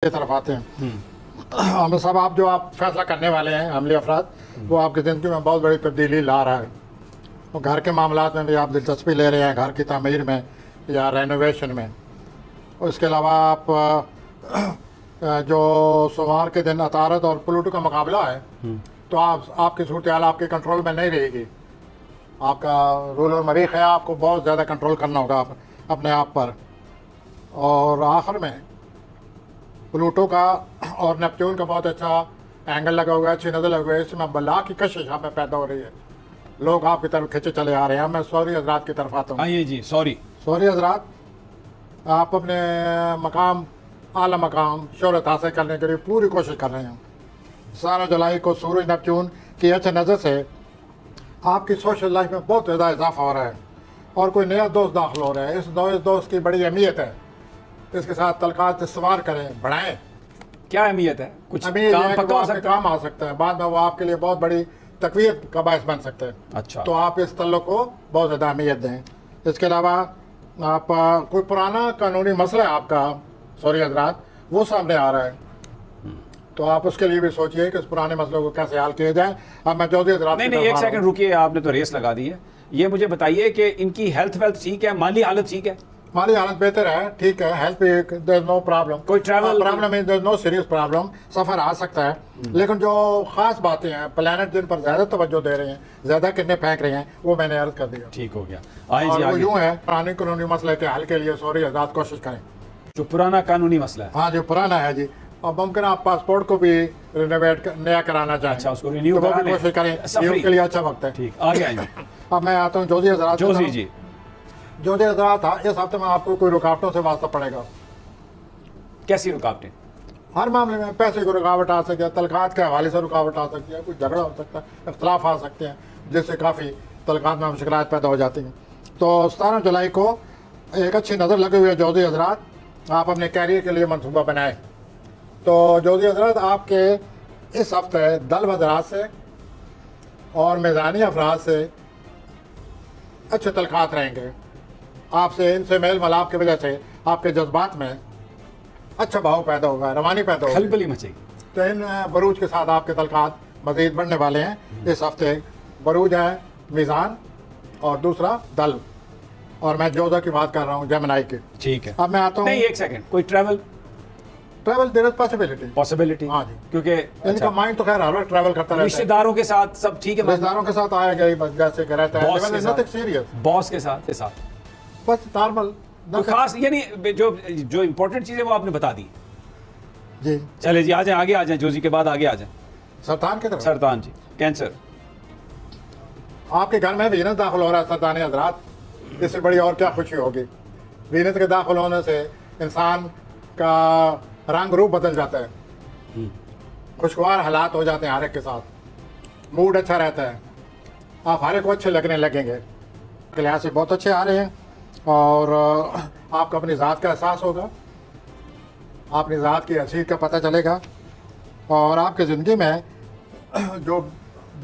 की तरफ आते हैं। आमिर साहब, आप फैसला करने वाले हैं अमली अफराद, वो आपकी ज़िंदगी में बहुत बड़ी तब्दीली ला रहा है। वो घर के मामलात में भी आप दिलचस्पी ले रहे हैं, घर की तामीर में या रेनोवेशन में। उसके अलावा आप जो सोमवार के दिन अतारत और प्लूटो का मुकाबला है, तो आपकी सूरत हाल आपके कंट्रोल में नहीं रहेगी। आपका रूल और मरीख है, आपको बहुत ज़्यादा कंट्रोल करना होगा अपने आप पर। और आखिर में प्लूटो का और नेपच्यून का बहुत अच्छा एंगल लगा हुआ है, अच्छी नज़र लगी हुई है। इसमें बला की कशिश हमें पैदा हो रही है, लोग आपकी तरफ खिंचे चले आ रहे हैं। मैं सॉरी हजरात की तरफ आता हूँ। हाँ जी, सॉरी हजरात, आप अपने मकाम आला मकाम शोहरत हासिल करने के लिए पूरी कोशिश कर रहे हैं। 17 जुलाई को सूरज नेपच्यून की अच्छी नज़र से आपकी सोशल लाइफ में बहुत ज़्यादा इजाफा हो रहा है और कोई नया दोस्त दाखिल हो रहा है। इस दोस्त की बड़ी अहमियत है, इसके साथ तलकात इस्तेमाल करें, बढ़ाएं। क्या अहमियत है? कुछ काम पक्का हो सकता है, काम आ सकता है, बाद में वो आपके लिए बहुत बड़ी तकवीत का बायस बन सकते हैं। अच्छा, तो आप इस तल्लुक को बहुत ज़्यादा अहमियत दें। इसके अलावा आप कोई पुराना कानूनी मसला है आपका, सॉरी हजरात, वो सामने आ रहा है, तो आप उसके लिए भी सोचिए कि उस पुराने मसलों को कैसे हल किया जाए। अब मैं जो नहीं, एक सेकंड रुकिए, आपने तो रेस लगा दी है। ये मुझे बताइए कि इनकी हेल्थ वेल्थ ठीक है, माली हालत ठीक है? माली हालत बेहतर है, ठीक है, हेल्थ पे देयर इज नो प्रॉब्लम, कोई ट्रैवल प्रॉब्लम है, there is no serious problem, सफ़र आ सकता है। लेकिन जो खास बातें हैं, प्लैनेट जिन पर ज़्यादा तवज्जो दे रहे हैं, ज़्यादा कितने फेंक रहे हैं, वो मैंने अर्ज कर दिया। ठीक हो गया। और वो यूँ है, पुराने कानूनी मसले के हल के लिए सॉरी हजरात कोशिश करें। जो पुराना कानूनी मसला है, हाँ, जो पुराना है जी, और मुमकिन आप पासपोर्ट को भी रिनोवेट नया कराना चाहें। अच्छा, उसको रिन्यू तो कोशिश करें, के लिए अच्छा वक्त है। ठीक, आगे आएंगे। अब मैं आता हूँ जोजी हजरात। जोजी जी, जोजी हजरात, इस हफ्ते में आपको कोई रुकावटों से वास्ता पड़ेगा। कैसी रुकावटें? हर मामले में पैसे की रुकावट आ सकती है, तलखात के हवाले से रुकावट आ सकती है, कुछ झगड़ा हो सकता है, इख्तलाफ आ सकते हैं, जिससे काफ़ी तलखात में मुश्किलात पैदा हो जाती हैं। तो 17 जुलाई को एक अच्छी नज़र लगी हुई है जोजी हजरात, आप अपने कैरियर के लिए मनसूबा बनाएं। तो जोजी हजरात, आपके इस हफ्ते दल वज़रात से और मेज़ानी अफराद से अच्छे तलखात रहेंगे। आपसे इनसे मेल मिलाप की वजह से आपके जज्बात में अच्छा भाव पैदा होगा, रवानी पैदा होगी, खलबली मचेगी। तो इन बरूज के साथ आपके तलखात मज़ीद बढ़ने वाले हैं। इस हफ्ते बरूज है मीज़ान और दूसरा दल, और मैं जोजा की बात कर रहा हूँ, जेमिनी की। ठीक है, अब मैं आता हूँ। नहीं, एक सेकंड, कोई ट्रैवल देयर इज पॉसिबिलिटी। हाँ जी, क्योंकि इनका माइंड तो खैर हर वक्त ट्रैवल करता रहता है। रिश्तेदारों के साथ सब ठीक है, रिश्तेदारों के साथ आया गया बस, जैसे कि रहता है, सीरियस बॉस के साथ बस नॉर्मल, तो खास, यानी जो इम्पोर्टेंट चीज़ है वो आपने बता दी जी। चले जी, आ जाए, आगे आ जाए, जोजी के बाद आगे आ जाए। सरतान की तरफ। सरतान जी, कैंसर। आपके घर में वीनस दाखिल हो रहा है सरतानी हजरात, इससे बड़ी और क्या खुशी होगी। वीनस के दाखिल होने से इंसान का रंग रूप बदल जाता है, खुशगवार हालात हो जाते हैं हर एक के साथ, मूड अच्छा रहता है, आप हर एक को अच्छे लगने लगेंगे। के लिहाज से बहुत अच्छे आ रहे हैं और आपको अपनी ज़ात का एहसास होगा, अपनी ज़ात की हैसियत का पता चलेगा और आपकी ज़िंदगी में जो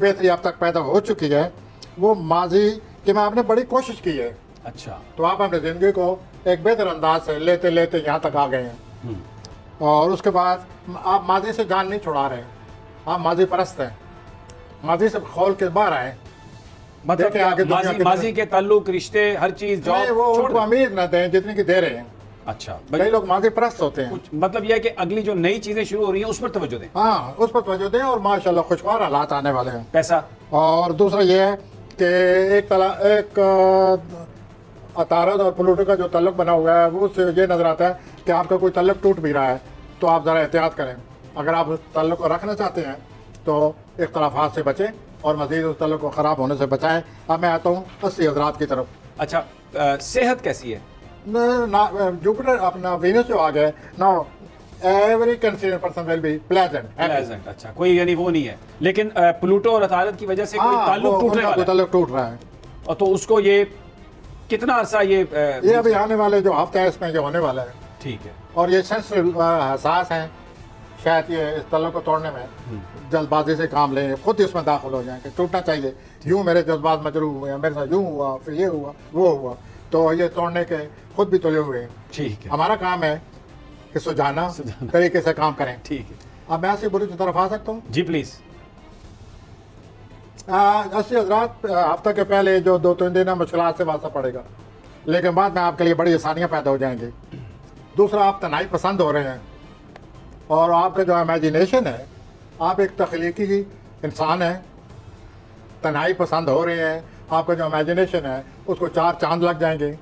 बेहतरी अब तक पैदा हो चुकी है वो माजी कि में आपने बड़ी कोशिश की है। अच्छा, तो आप अपनी ज़िंदगी को एक बेहतर अंदाज से लेते लेते यहाँ तक आ गए हैं और उसके बाद आप माजी से जान नहीं छुड़ा रहे हैं, आप माजी परस्त हैं, माजी से खोल के बाहर आए। मतलब आगे माजी के ताल्लुक, रिश्ते, हर चीज, जॉब, वो उनको उम्मीद न दें जितनी की दे रहे हैं। अच्छा, कई लोग माजी परस्त होते हैं। मतलब यह है कि अगली जो नई चीजें शुरू हो रही हैं उस पर तवज्जो दें। हाँ, उस पर तवज्जो दें और माशाल्लाह खुशगवार हालात आने वाले हैं। पैसा, और दूसरा ये है कि एक अतारत और प्लूटो का जो तल्लुक बना हुआ है वो उससे ये नज़र आता है कि आपका कोई तल्लुक टूट भी रहा है, तो आप ज़रा एहतियात करें। अगर आप उस तल्लुक को रखना चाहते हैं तो इख्तलाफात से बचें और मज़ीद उस तल्लुक को ख़राब होने से बचाएं। अब मैं आता हूँ 80 हजरात की तरफ। अच्छा, सेहत कैसी है? जुपिटर अपना वीनस जो आ गया ना, every consider person will be pleasant. अच्छा, कोई यानी वो नहीं है, लेकिन प्लूटो और अतारत की वजह से कोई ताल्लुक टूट रहा है और तो उसको ये कितना अरसा ये अभी आने वाले जो हफ्ता है इसमें ये होने वाला है। ठीक है, और ये सेंसिटिव हसास हैं, शायद ये इस तल्लुक को तोड़ने में जल्दबाजी से काम लें, खुद इसमें दाखिल हो जाएं कि टूटना चाहिए, यूँ मेरे जज्बात मजरूह हुए हैं, मेरे साथ यूँ हुआ, फिर ये हुआ, वो हुआ, तो ये तोड़ने के खुद भी तुले हुए हैं। ठीक है, हमारा काम है कि सुझाना तरीके से काम करें। ठीक है, अब मैं ऐसी बुरी की तरफ आ सकता हूँ। जी प्लीज। अस्सी हजरात, हफ्ते के पहले जो 2-3 दिन है मुश्किल से वास्ता पड़ेगा, लेकिन बाद में आपके लिए बड़ी आसानियाँ पैदा हो जाएंगी। दूसरा, आप तनाई पसंद हो रहे हैं और आपका जो इमेजिनेशन है, आप एक तख्लीकी इंसान हैं, तनाई पसंद हो रहे हैं, आपका जो इमेजिनेशन है उसको 4 चांद लग जाएंगे।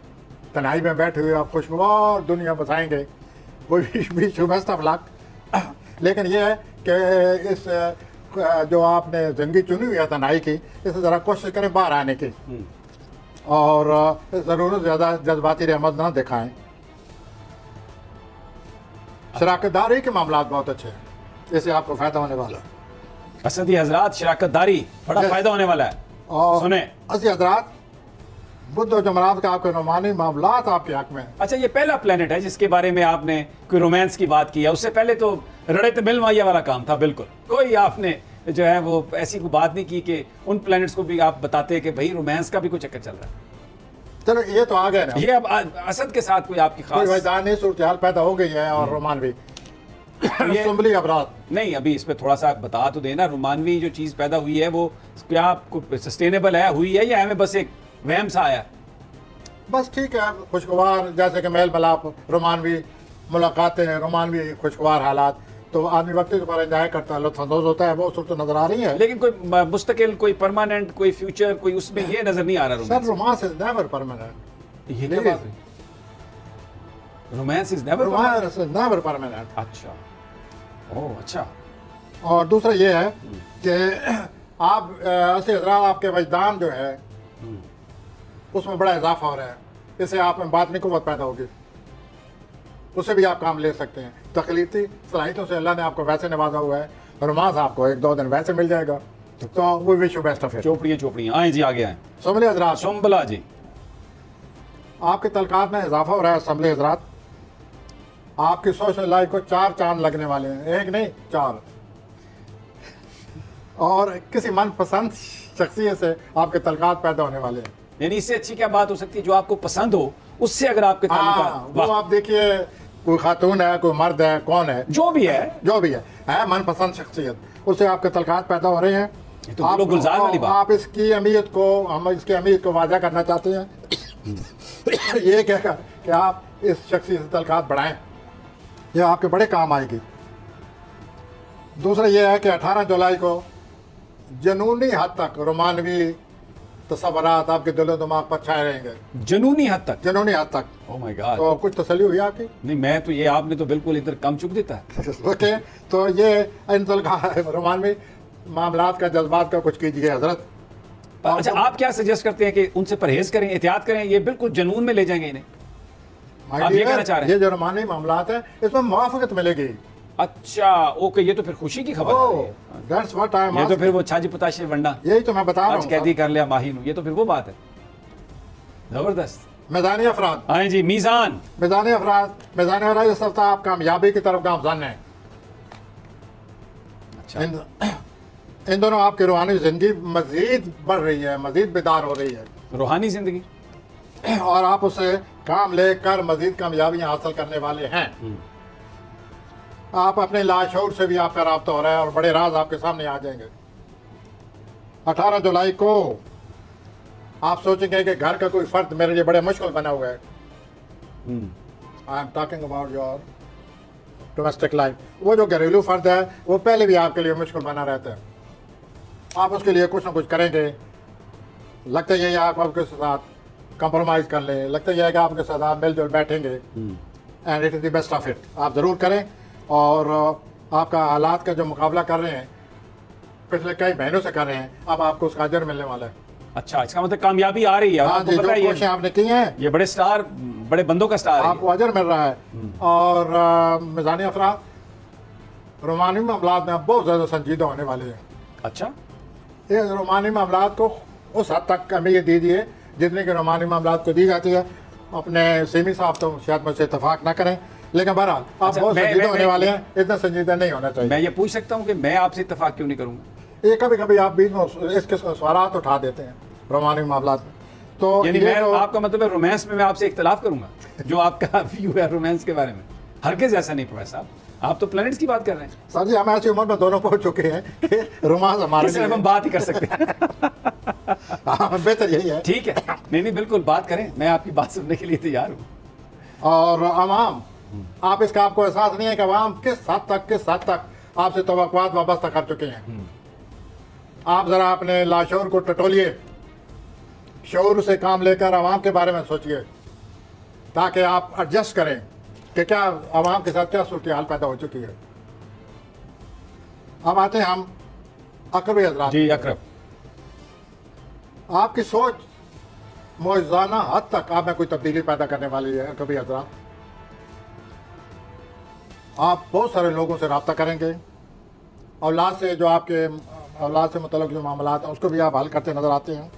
तनाई में बैठे हुए आप खुशगवार दुनिया बसाएंगे, वो भी बेस्ट ऑफ लक। लेकिन ये है कि इस जो आपने ज़िंदगी चुनी हुई है तनाई की, इससे ज़रा कोशिश करें बाहर आने की और ज़रूरत ज़्यादा जज्बाती रहमत ना दिखाएं। शराकतदारी के मामला बहुत अच्छे हैं, इससे आपको फ़ायदा होने वाला है। असदी हजरात, शराकतदारी बड़ा फायदा होने वाला है। और सुने अस्सी हजरात, बुध और जमरात का आपके रोमानी मामलात आपके हक में हैं। अच्छा, ये पहला प्लेनेट है जिसके बारे में आपने कोई रोमांस की बात की है। उससे पहले तो रड़े तमिल माया वाला काम था। बिल्कुल कोई आपने जो है वो ऐसी कोई बात नहीं की कि उन प्लैनेट्स को भी आप बताते कि भाई रोमांस का भी कोई चक्कर चल रहा है। चलो ये तो आ गए ना, ये अब असद के साथ कोई आपकी कोई खास वैदानी सूरत हाल पैदा हो गई है और रोमानवी ये असम्बली अपराध। नहीं, अभी इस पे थोड़ा सा बता तो देना। रोमानवी जो चीज़ पैदा हुई है वो क्या सस्टेनेबल है, हुई है, या हमें बस एक वहम सा आया? बस ठीक है, खुशगवार जैसे कि मेल मिलाप, रोमानवी मुलाकातें, रोमानवी खुशगवार हालात, तो आदमी वक्त के पर एंजॉय करता है, लुत्फानंदोज होता है, वो सूरत नजर आ रही है। लेकिन कोई मुस्तकिल, कोई परमानेंट, कोई फ्यूचर, कोई उसमें ये नजर नहीं आ रहा। Sir, romance is never permanent. ये क्या बात है? Romance is never romance is never permanent. अच्छा, ओह अच्छा। और दूसरा ये है कि आप ऐसे हजरात, आपके वजदान जो है उसमें बड़ा इजाफा हो रहा है, इससे आप में बात नहीं कुव्वत पैदा होगी, उससे भी आप काम ले सकते हैं। तख्लीकी सलाहियतों से अल्लाह ने आपको वैसे नवाजा हुआ है, रोमांस आपको 1-2 दिन वैसे मिल जाएगा। तो वो wish you best of it. चोपड़ियाँ आए जी, आगे आए। असम्बली हजरात, सोमबला जी, आपके तलकात में इजाफा हो रहा है। असम्बली हजरात, आपकी सोशल लाइफ को 4 चांद लगने वाले हैं, 1 नहीं 4। और किसी मनपसंद शख्सियत से आपके तलकात पैदा होने वाले हैं। यानी इससे अच्छी क्या बात हो सकती है? जो आपको पसंद हो उससे अगर आपके वो आप देखिए, कोई खातून है, कोई मर्द है, कौन है, जो भी है मनपसंद शख्सियत, उससे आपके तलकात पैदा हो रहे हैं। ये तो बिल्कुल गुलजार वाली बात। आप इसकी अहमियत को, हम इसकी अहमियत को वाजा करना चाहते हैं। ये कहकर कि आप इस शख्सियत से तलकात बढ़ाएं, ये आपके बड़े काम आएगी। दूसरा ये है कि 18 जुलाई को जनूनी हद तक रोमानवी तस्वुरात आपके दिलो दिमाग पर छाए रहेंगे। जनूनी हद तक? जनूनी हद तक। Oh my God. तो कुछ तसल्ली हुई आपकी? नहीं, मैं तो ये आपने तो बिल्कुल इधर कम चुक देता है। ओके, तो ये रोमानवी मामलात का, जज्बात का कुछ कीजिए हजरत। अच्छा, आप क्या सजेस्ट करते हैं कि उनसे परहेज करें, एहतियात करें? ये बिल्कुल जनून में ले जाएंगे इन्हें? आप ये कहना चाह रहे हैं? ये जो रोमानी मामलात है, इसमें मुआफ़क़त मिलेगी। अच्छा, ओके, ये तो फिर खुशी की खबर है। That's what I am. ये तो फिर वो छाजी पुताशे वंडा, यही तो मैं बता रहा आज हूँ। कैदी कर लिया माहिन, ये तो फिर वो बात है। जबरदस्त। मैदानी अफराद, हाँ जी, मीज़ान। मैदानी अफराद इस हफ्ता आप कामयाबी की तरफ गामज़न हैं। अच्छा, इन दोनों आपकी रूहानी जिंदगी मजीद बढ़ रही है, मजीद बेदार हो रही है, रूहानी जिंदगी, और आप उससे काम लेकर मजीद कामयाबियाँ हासिल करने वाले हैं। आप अपने लाशूर से भी आपका राब्ता हो रहा है और बड़े राज आपके सामने आ जाएंगे। 18 जुलाई को आप सोचेंगे कि घर का कोई फर्द मेरे लिए बड़े मुश्किल बना हुआ है। I am talking about your domestic life. वो जो घरेलू फर्द है वो पहले भी आपके लिए मुश्किल बना रहता है, आप उसके लिए कुछ ना कुछ करेंगे। लगता यही है आप आपके साथ कंप्रोमाइज़ कर लें, लगता यह है कि आपके साथ आप मिलजुल बैठेंगे, and it is the best of it. आप ज़रूर करें, और आपका हालात का जो मुकाबला कर रहे हैं, पिछले कई महीनों से कर रहे हैं, अब आपको उसका अजर मिलने वाला है। अच्छा, इसका मतलब कामयाबी आ रही है। हाँ जी, जो कोशिशें आपने की हैं, ये बड़े स्टार, बड़े बंदों का स्टार है, आपको अजर मिल रहा है। और मिज़ानी अफराद, रोमानी मामलात में बहुत ज़्यादा संजीदा होने वाले हैं। अच्छा, ये रोमानी मामलात को उस हद तक अहमियत दीजिए जितने कि रोमानी मामलात को दी जाती है। अपने सेमी साहब तो शायद मुझसे इतफाक ना करें, लेकिन बहरहाल आप अच्छा, बहुत संजीदा होने वाले हैं, इतना संजीदा नहीं होना चाहिए। मैं ये पूछ सकता हूँ कि मैं आपसे इतफाक क्यों नहीं करूँगा? ये कभी कभी आप बीच में इसके सवालात उठा देते हैं रोमानी मामलात में, तो यानी ये मैं, तो आपका मतलब है रोमांस में मैं आपसे इख्तलाफ करूँगा? जो आपका व्यू है रोमांस के बारे में, हरगिज ऐसा नहीं प्रोफेसर साहब, आप तो प्लैनेट्स की बात कर रहे हैं। सर जी हम ऐसी उम्र में दोनों पहुंच चुके हैं कि रोमांस हमारे सिर्फ हम बात ही कर सकते हैं। हाँ, बेहतर यही है। ठीक है, नहीं नहीं बिल्कुल बात करें, मैं आपकी बात सुनने के लिए तैयार हूँ। और अवाम, आप इसका आपको एहसास नहीं है कि अवाम किस हद तक आपसे तवक्कुआत वाबस्ता कर चुके हैं। आप जरा अपने लाशोर को टटोलिए, शोर से काम लेकर अवाम के बारे में सोचिए, ताकि आप एडजस्ट करें कि क्या अवाम के साथ क्या सूरत हाल पैदा हो चुकी है। अब आते हैं हम अकरबी हजरात। जी अकरब, आपकी सोच मौज़ाना हद तक आप में कोई तब्दीली पैदा करने वाली है। अकरबी हजरात, आप बहुत सारे लोगों से रब्ता करेंगे, औलाद से जो आपके औलाद से मतलब जो मामला हैं उसको भी आप हल करते नज़र आते हैं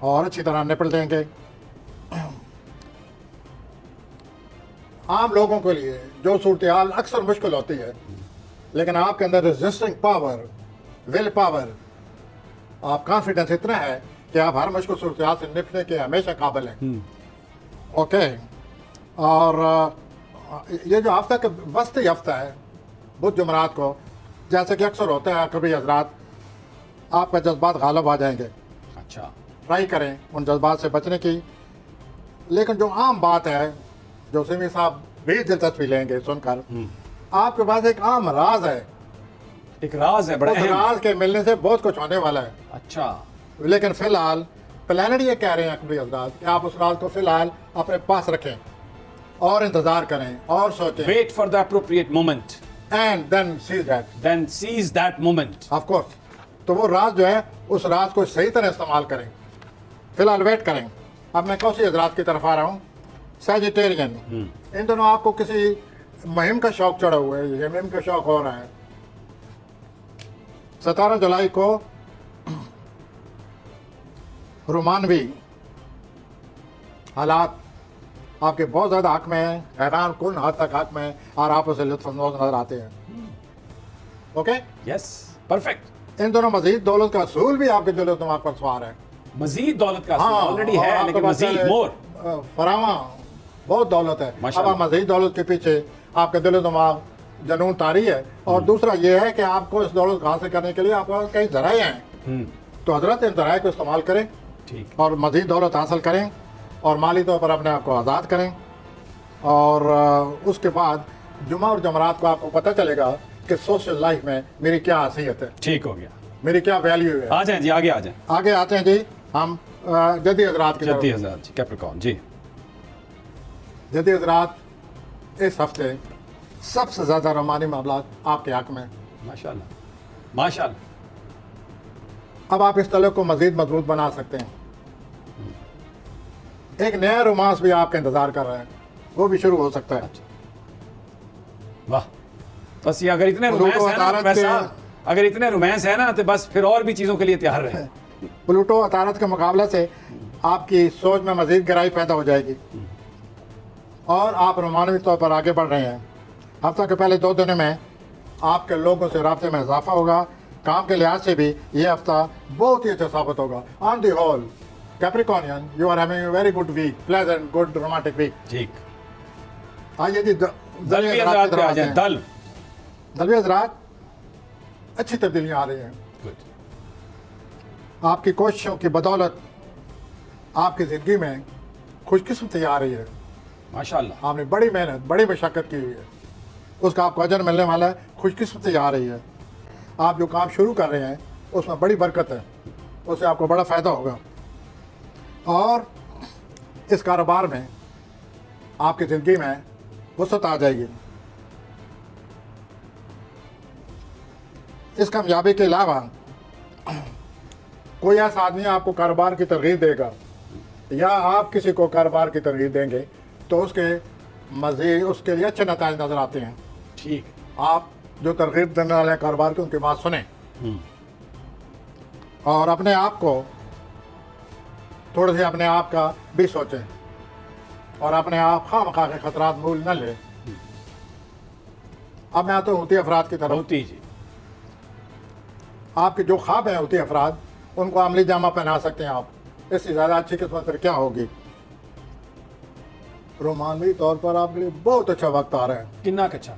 और अच्छी तरह निपट देंगे। आम लोगों के लिए जो सूरत हाल अक्सर मुश्किल होती है, लेकिन आपके अंदर रेजिस्टिंग पावर, विल पावर, आप कॉन्फिडेंस इतना है कि आप हर मुश्किल सूरत हाल से निपटने के हमेशा काबिल हैं। ओके, और ये जो हफ्ता का वस्ती हफ्ता है बुध जुमरात को, जैसे कि अक्सर होता है कभी हजरात, आपका जज्बात गालब आ जाएंगे। अच्छा, ट्राई करें उन जज्बात से बचने की। लेकिन जो आम बात है, जो सिमी साहब भी दिलचस्पी लेंगे सुनकर, आपके पास एक आम राज है। एक राज है बड़ा उस अहम। राज के मिलने से बहुत कुछ होने वाला है। अच्छा, लेकिन फिलहाल प्लानट ये कह रहे हैं कभी हजरात कि आप उस राज को फिलहाल अपने पास रखें और इंतजार करें और सोचें, wait for the appropriate moment and then seize that, then seize that moment. Of course. तो वो राज जो है, उस राज को सही तरह इस्तेमाल करें। फिलहाल वेट करें। अब मैं कौन सी हजरात की तरफ आ रहा हूँ, सैजिटेरियन। इन दोनों आपको किसी मुहिम का शौक चढ़ा हुआ है, ये मुहिम का शौक हो रहा है। 17 जुलाई को रोमानवी हालात आपके बहुत ज़्यादा हक में है, हैरान कुन हद तक हक में है, और आप उसे लुत्फ़अंदोज़ नजर आते हैं। Okay, yes, perfect. इन दोनों मजीद दौलत का असूल भी आपके दिलो दिमाग पर सवार है। मजीद दौलत का ऑलरेडी और है, आपके लेकिन पास मजीद है, मोर फरावा बहुत दौलत है। अब माशाअल्लाह। आप मजीद दौलत के पीछे आपके दिलो दिमाग जनून तारी है। और दूसरा ये है कि आपको इस दौलत को हासिल करने के लिए आपके पास कई जराए हैं। तो हजरत इन जराए को इस्तेमाल करें ठीक। और मजीद दौलत हासिल करें और माली तौर पर अपने आप को आज़ाद करें। और उसके बाद जुमा और जमरात को आपको पता चलेगा कि सोशल लाइफ में मेरी क्या हैसियत है, ठीक हो गया। मेरी क्या वैल्यू है। आ जाए जी, आगे आ जाए। आगे आते हैं जी हम जद्दी हजरात की तरफ। जद्दी हज़रात जी, कैप्रिकॉर्न जी। जद्दी हजरात, इस हफ्ते सबसे ज़्यादा रोमानी मामला आपके हक में। माशाल्लाह माशाल्लाह। अब आप इस तलब को मजीद मजबूत बना सकते हैं। एक नया रोमांस भी आपका इंतजार कर रहा है, वो भी शुरू हो सकता है। वाह, बस ये अगर इतने प्लूटो रोमांस है ना अतारत वैसा, के- अगर इतने रोमांस है ना तो बस फिर और भी चीज़ों के लिए तैयार रहे। प्लूटो अतारत के मुकाबले से आपकी सोच में मजीद गहराई पैदा हो जाएगी और आप रोमानवी तौर पर आगे बढ़ रहे हैं। हफ्ता के पहले 2 दिनों में आपके लोगों से राब्ते में इजाफा होगा। काम के लिहाज से भी ये हफ्ता बहुत ही अच्छा साबित होगा। On the whole Capricornian, you are having a very good week, pleasant good romantic week. ठीक। आइए जी दलवी हज़रात पे आ जाए। दलवी हज़रात, अच्छी तब्दीलियाँ आ रही हैं। गुड। आपकी कोशिशों की बदौलत आपकी ज़िंदगी में खुशकिस्मती आ रही है। माशाल्लाह। आपने बड़ी मेहनत, बड़ी मशक्क़त की हुई है, उसका आपको अजर मिलने वाला है। खुशकिस्मती आ रही है। आप जो काम शुरू कर रहे हैं उसमें बड़ी बरकत है, उससे आपको बड़ा फ़ायदा होगा। और इस कारोबार में आपकी ज़िंदगी में वसअत आ जाएगी। इस कामयाबी के अलावा कोई ऐसा आदमी आपको कारोबार की तरगीब देगा या आप किसी को कारोबार की तरगीब देंगे तो उसके मज़ीद उसके लिए अच्छे नताइज नज़र आते हैं। ठीक। आप जो तरगीब देने वाले हैं कारोबार की, उनकी बात सुने और अपने आप को थोड़े से अपने आप का भी सोचें और अपने आप खामखा के खतरात मूल न लें। अब मैं आता हूँ होती अफराद की तरफ। होती जी। आपके जो ख्वाब हैं होती अफराद, उनको अमली जामा पहना सकते हैं आप। इससे ज़्यादा अच्छी किस्मत फिर क्या होगी। रोमानवी तौर पर आपके लिए बहुत अच्छा वक्त आ रहा है, किन्ना कच्चा,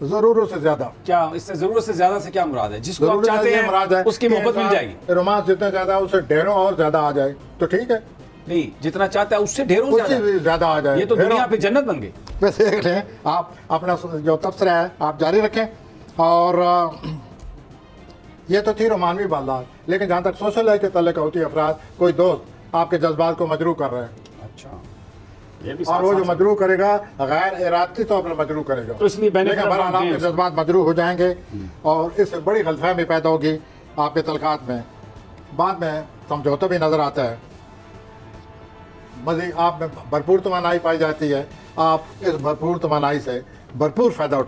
जरूरत से ज्यादा। क्या इससे जरूरत से ज्यादा से क्या मुराद है? जिसको आप जरूरत चाहते से मुराद है हैं उसकी कि मोहब्बत मिल इंसान जाएगी। रोमांस जितना ज्यादा उससे ढेरों और ज्यादा आ जाए तो ठीक है, नहीं, जितना चाहता है उससे ढेरों उससे ज्यादा। भी ज्यादा आ जाए। ये तो ढेरों- दुनिया पे जन्नत बन गई। बस देख लें, आप अपना जो तबसरा है आप जारी रखें। और ये तो थी रोमानवी बालदार, लेकिन जहाँ तक सोशल लाइफ के तल्लुक होती है अफराद, कोई दोस्त आपके जज्बात को मजरू कर रहे हैं, अच्छा, ये भी और वो जो साथ-साथ- मजरू करेगा गैर इरादती तौर पर मजरू करेगा, तो इसलिए benefit लेकिन of बहरहाल आपके games- जज्बात मजरू हो जाएंगे और इससे बड़ी गलतफहमी पैदा होगी आपके तलकात में। बाद में समझौता भी नजर आता है, मजीद आप में भरपूर तमन्नाई पाई जाती है, आप इस भरपूर तमन्नाई से भरपूर फायदा उठा